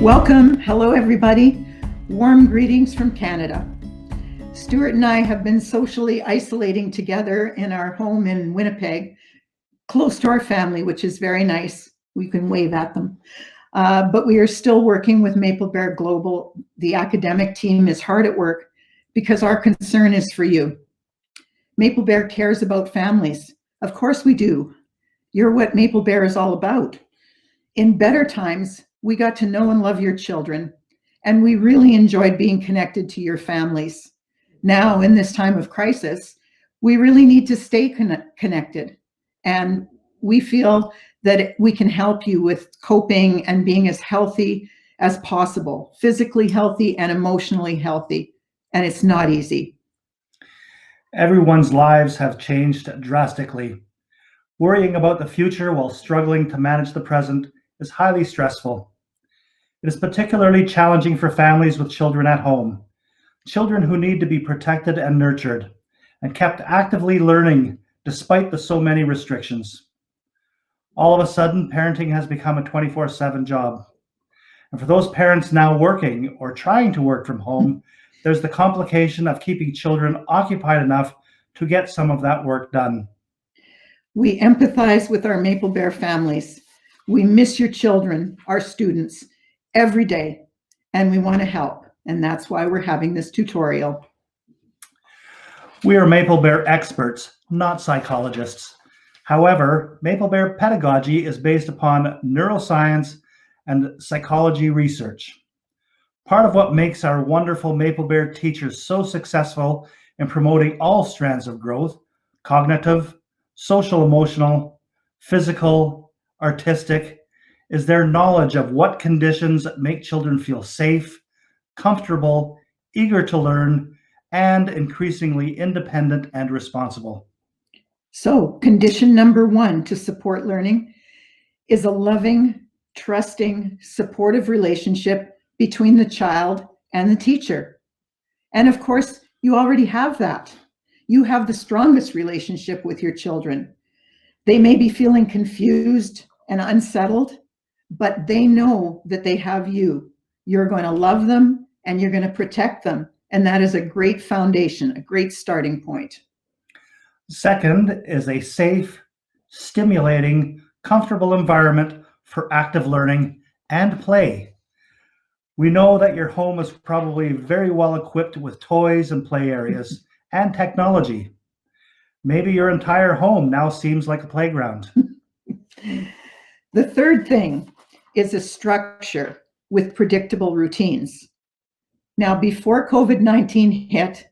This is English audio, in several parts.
Welcome. Hello, everybody. Warm greetings from Canada. Stuart and I have been socially isolating together in our home in Winnipeg, close to our family, which is very nice. We can wave at them. But we are still working with Maple Bear Global. The academic team is hard at work because our concern is for you. Maple Bear cares about families. Of course we do. You're what Maple Bear is all about. In better times, we got to know and love your children, and we really enjoyed being connected to your families. Now, in this time of crisis, we really need to stay connected, and we feel that we can help you with coping and being as healthy as possible, physically healthy and emotionally healthy, and it's not easy. Everyone's lives have changed drastically. Worrying about the future while struggling to manage the present is highly stressful. It is particularly challenging for families with children at home, children who need to be protected and nurtured, and kept actively learning despite the so many restrictions. All of a sudden, parenting has become a 24/7 job. And for those parents now working or trying to work from home, there's the complication of keeping children occupied enough to get some of that work done. We empathize with our Maple Bear families. We miss your children, our students, every day, and we want to help. And that's why we're having this tutorial. We are Maple Bear experts, not psychologists. However, Maple Bear pedagogy is based upon neuroscience and psychology research. Part of what makes our wonderful Maple Bear teachers so successful in promoting all strands of growth, cognitive, social, emotional, physical, artistic, is their knowledge of what conditions make children feel safe, comfortable, eager to learn, and increasingly independent and responsible. So, condition number one to support learning is a loving, trusting, supportive relationship between the child and the teacher. And of course, you already have that. You have the strongest relationship with your children. They may be feeling confused and unsettled, but they know that they have you. You're going to love them and you're going to protect them. And that is a great foundation, a great starting point. Second is a safe, stimulating, comfortable environment for active learning and play. We know that your home is probably very well equipped with toys and play areas and technology. Maybe your entire home now seems like a playground. The third thing is a structure with predictable routines. Now, before COVID-19 hit,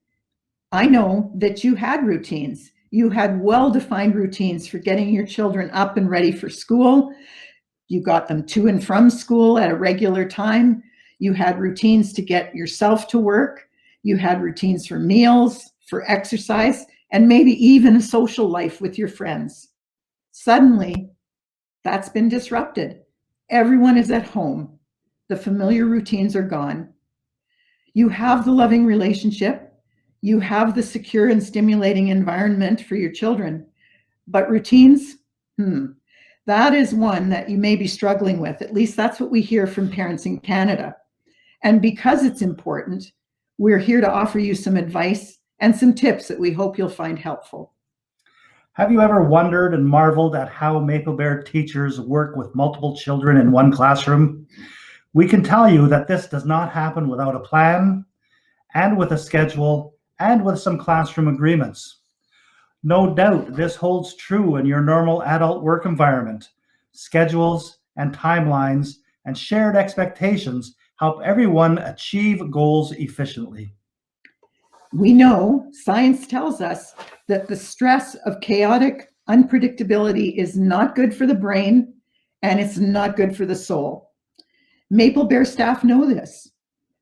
I know that you had routines. You had well-defined routines for getting your children up and ready for school. You got them to and from school at a regular time. You had routines to get yourself to work. You had routines for meals, for exercise, and maybe even a social life with your friends. Suddenly, that's been disrupted. Everyone is at home. The familiar routines are gone. You have the loving relationship. You have the secure and stimulating environment for your children. But routines, that is one that you may be struggling with. At least that's what we hear from parents in Canada. And because it's important, we're here to offer you some advice and some tips that we hope you'll find helpful. Have you ever wondered and marveled at how Maple Bear teachers work with multiple children in one classroom? We can tell you that this does not happen without a plan and with a schedule and with some classroom agreements. No doubt this holds true in your normal adult work environment. Schedules and timelines and shared expectations help everyone achieve goals efficiently. We know, science tells us, that the stress of chaotic unpredictability is not good for the brain and it's not good for the soul. Maple Bear staff know this.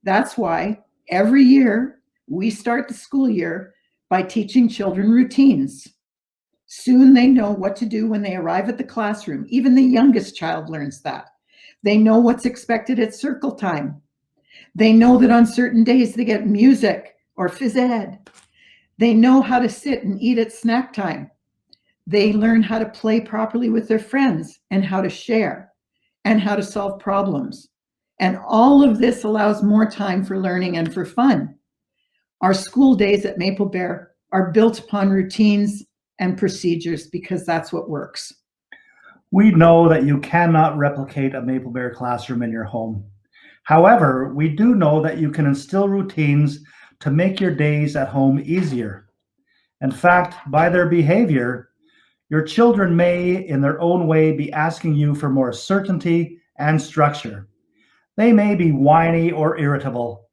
That's why every year we start the school year by teaching children routines. Soon they know what to do when they arrive at the classroom. Even the youngest child learns that. They know what's expected at circle time. They know that on certain days they get music or phys ed. They know how to sit and eat at snack time. They learn how to play properly with their friends and how to share and how to solve problems. And all of this allows more time for learning and for fun. Our school days at Maple Bear are built upon routines and procedures because that's what works. We know that you cannot replicate a Maple Bear classroom in your home. However, we do know that you can instill routines to make your days at home easier. In fact, by their behavior, your children may, in their own way, be asking you for more certainty and structure. They may be whiny or irritable.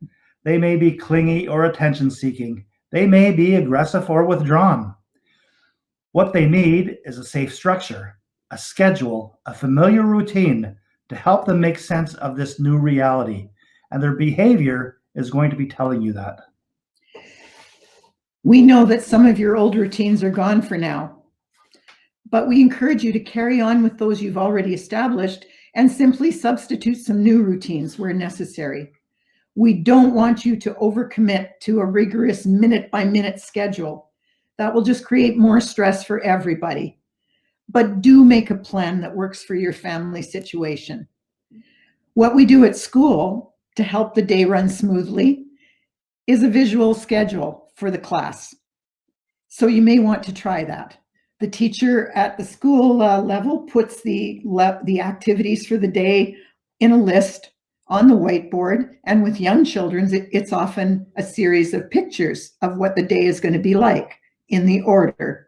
They may be clingy or attention-seeking. They may be aggressive or withdrawn. What they need is a safe structure, a schedule, a familiar routine to help them make sense of this new reality. And their behavior is going to be telling you that. We know that some of your old routines are gone for now, but we encourage you to carry on with those you've already established and simply substitute some new routines where necessary. We don't want you to overcommit to a rigorous minute-by-minute schedule. That will just create more stress for everybody. But do make a plan that works for your family situation. What we do at school to help the day run smoothly is a visual schedule for the class. So you may want to try that. The teacher at the school level puts the activities for the day in a list on the whiteboard, and with young children, it's often a series of pictures of what the day is going to be like in the order.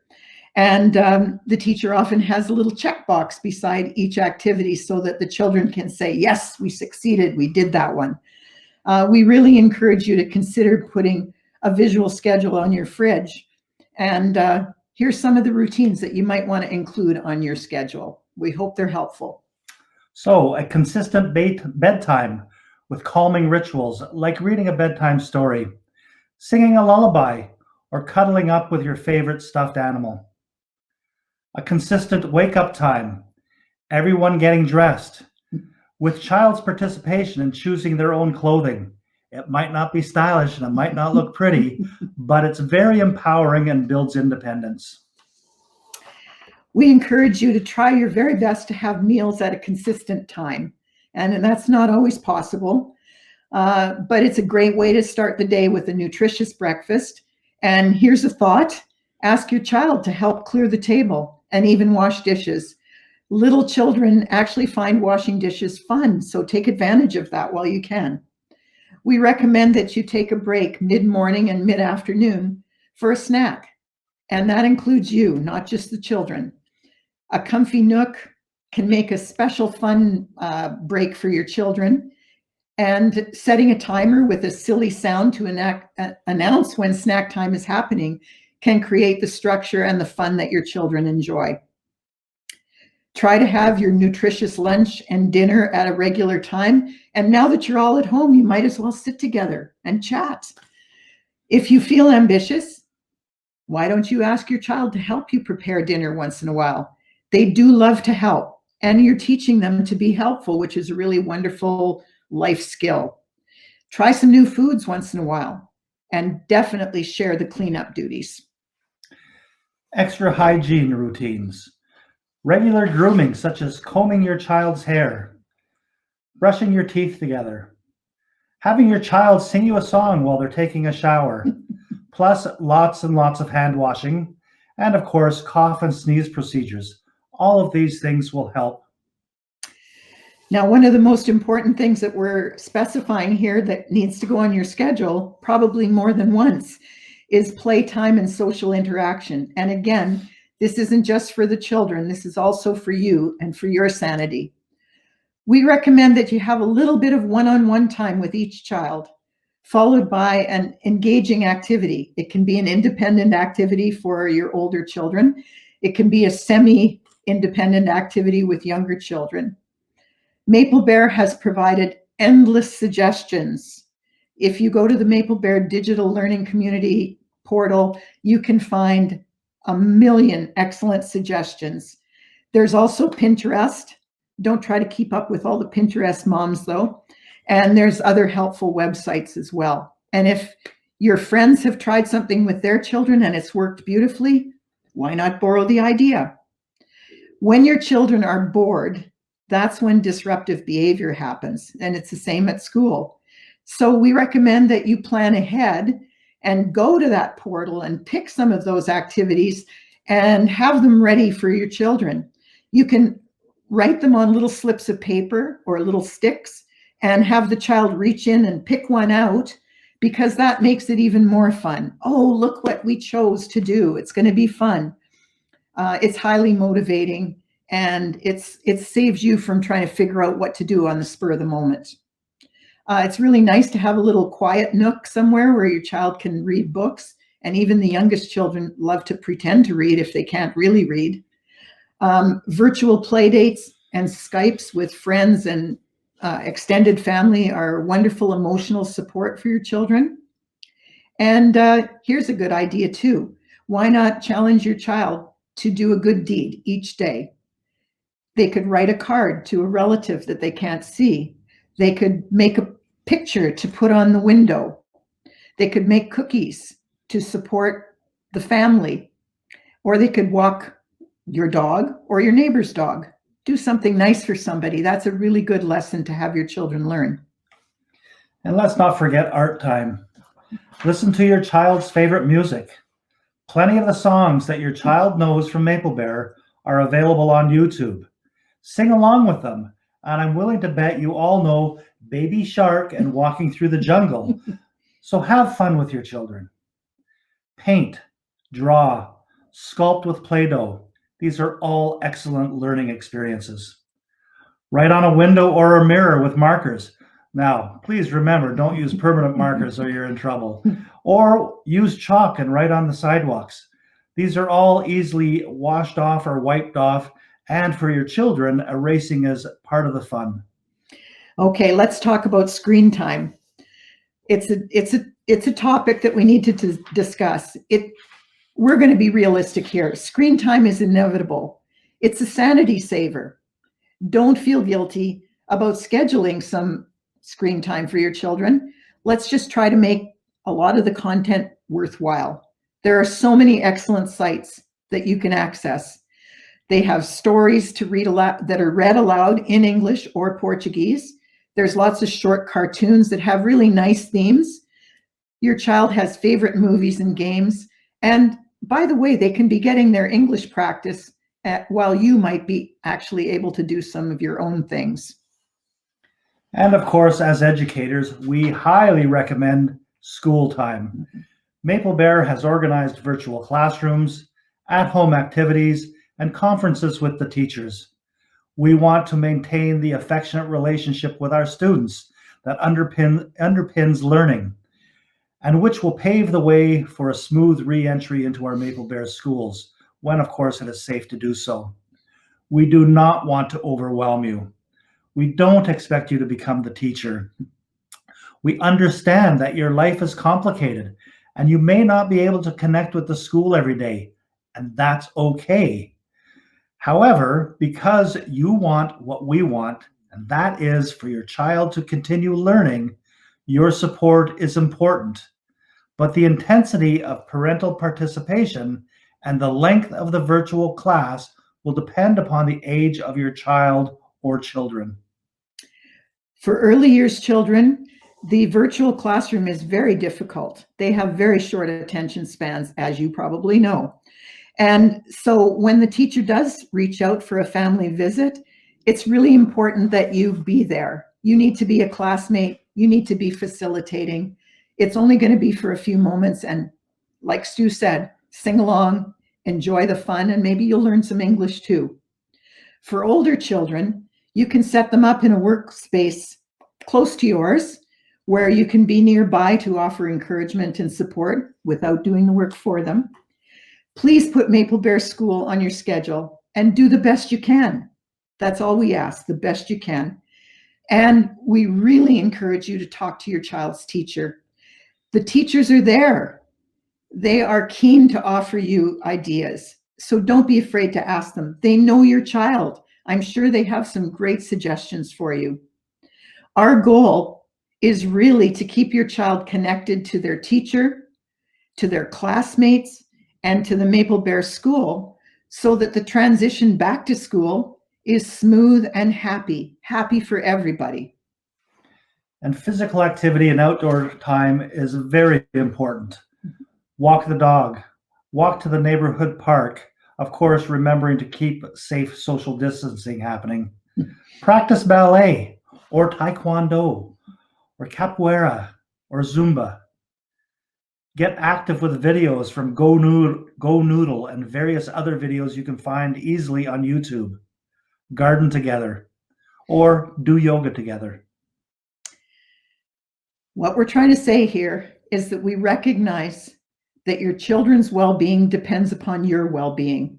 And the teacher often has a little checkbox beside each activity so that the children can say, yes, we succeeded, we did that one. We really encourage you to consider putting a visual schedule on your fridge. And here's some of the routines that you might want to include on your schedule. We hope they're helpful. So, a consistent bedtime with calming rituals like reading a bedtime story, singing a lullaby, or cuddling up with your favorite stuffed animal. A consistent wake-up time, everyone getting dressed, with child's participation in choosing their own clothing. It might not be stylish and it might not look pretty, but it's very empowering and builds independence. We encourage you to try your very best to have meals at a consistent time. And that's not always possible, but it's a great way to start the day with a nutritious breakfast. And here's a thought: ask your child to help clear the table and even wash dishes. Little children actually find washing dishes fun, so take advantage of that while you can. We recommend that you take a break mid-morning and mid-afternoon for a snack, and that includes you, not just the children. A comfy nook can make a special fun break for your children, and setting a timer with a silly sound to announce when snack time is happening can create the structure and the fun that your children enjoy. Try to have your nutritious lunch and dinner at a regular time. And now that you're all at home, you might as well sit together and chat. If you feel ambitious, why don't you ask your child to help you prepare dinner once in a while? They do love to help, and you're teaching them to be helpful, which is a really wonderful life skill. Try some new foods once in a while, and definitely share the cleanup duties. Extra hygiene routines. Regular grooming, such as combing your child's hair, brushing your teeth together, having your child sing you a song while they're taking a shower, plus lots and lots of hand washing, and of course, cough and sneeze procedures. All of these things will help. Now, one of the most important things that we're specifying here that needs to go on your schedule, probably more than once, is playtime and social interaction. And again, this isn't just for the children, this is also for you and for your sanity. We recommend that you have a little bit of one-on-one time with each child, followed by an engaging activity. It can be an independent activity for your older children. It can be a semi-independent activity with younger children. Maple Bear has provided endless suggestions. If you go to the Maple Bear Digital Learning Community portal, you can find a million excellent suggestions. There's also Pinterest. Don't try to keep up with all the Pinterest moms though. And there's other helpful websites as well. And if your friends have tried something with their children and it's worked beautifully, why not borrow the idea? When your children are bored, that's when disruptive behavior happens. And it's the same at school. So we recommend that you plan ahead and go to that portal and pick some of those activities and have them ready for your children. You can write them on little slips of paper or little sticks and have the child reach in and pick one out, because that makes it even more fun. Oh, look what we chose to do. It's going to be fun. It's highly motivating, and it saves you from trying to figure out what to do on the spur of the moment. It's really nice to have a little quiet nook somewhere where your child can read books, and even the youngest children love to pretend to read if they can't really read. Virtual play dates and Skypes with friends and extended family are wonderful emotional support for your children. And here's a good idea too. Why not challenge your child to do a good deed each day? They could write a card to a relative that they can't see. They could make a picture to put on the window. They could make cookies to support the family, or they could walk your dog or your neighbor's dog. Do something nice for somebody. That's a really good lesson to have your children learn. And let's not forget art time. Listen to your child's favorite music. Plenty of the songs that your child knows from Maple Bear are available on YouTube. Sing along with them, and I'm willing to bet you all know Baby Shark and Walking Through the Jungle. So have fun with your children. Paint, draw, sculpt with Play-Doh. These are all excellent learning experiences. Write on a window or a mirror with markers. Now, please remember, don't use permanent markers or you're in trouble. Or use chalk and write on the sidewalks. These are all easily washed off or wiped off, and for your children, erasing is part of the fun. Okay, let's talk about screen time. It's a topic that we need to discuss. We're going to be realistic here. Screen time is inevitable. It's a sanity saver. Don't feel guilty about scheduling some screen time for your children. Let's just try to make a lot of the content worthwhile. There are so many excellent sites that you can access. They have stories to read aloud that are read aloud in English or Portuguese. There's lots of short cartoons that have really nice themes. Your child has favorite movies and games. And by the way, they can be getting their English practice while you might be actually able to do some of your own things. And of course, as educators, we highly recommend school time. Maple Bear has organized virtual classrooms, at-home activities, and conferences with the teachers. We want to maintain the affectionate relationship with our students that underpins learning, and which will pave the way for a smooth re-entry into our Maple Bear schools, when of course it is safe to do so. We do not want to overwhelm you. We don't expect you to become the teacher. We understand that your life is complicated and you may not be able to connect with the school every day, and that's okay. However, because you want what we want, and that is for your child to continue learning, your support is important. But the intensity of parental participation and the length of the virtual class will depend upon the age of your child or children. For early years children, the virtual classroom is very difficult. They have very short attention spans, as you probably know. And so when the teacher does reach out for a family visit, it's really important that you be there. You need to be a classmate. You need to be facilitating. It's only going to be for a few moments. And like Stu said, sing along, enjoy the fun, and maybe you'll learn some English too. For older children, you can set them up in a workspace close to yours where you can be nearby to offer encouragement and support without doing the work for them. Please put Maple Bear School on your schedule and do the best you can. That's all we ask, the best you can. And we really encourage you to talk to your child's teacher. The teachers are there. They are keen to offer you ideas. So don't be afraid to ask them. They know your child. I'm sure they have some great suggestions for you. Our goal is really to keep your child connected to their teacher, to their classmates, and to the Maple Bear School, so that the transition back to school is smooth and happy for everybody. And physical activity and outdoor time is very important. Walk the dog, walk to the neighborhood park, of course, remembering to keep safe social distancing happening. Practice ballet or taekwondo or capoeira or Zumba. Get active with videos from Go Noodle and various other videos you can find easily on YouTube. Garden together or do yoga together. What we're trying to say here is that we recognize that your children's well-being depends upon your well-being.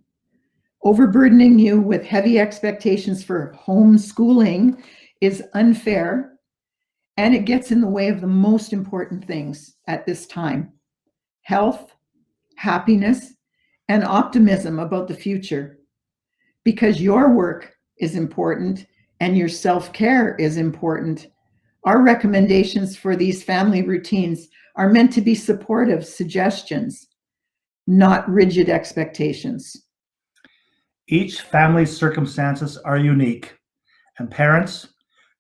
Overburdening you with heavy expectations for homeschooling is unfair, and it gets in the way of the most important things at this time: health, happiness, and optimism about the future. Because your work is important and your self-care is important, our recommendations for these family routines are meant to be supportive suggestions, not rigid expectations. Each family's circumstances are unique, and parents,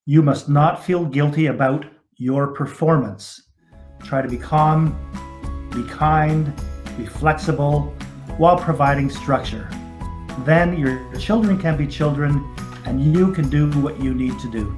you must not feel guilty about your performance. Try to be calm, be kind, be flexible, while providing structure. Then your children can be children, and you can do what you need to do.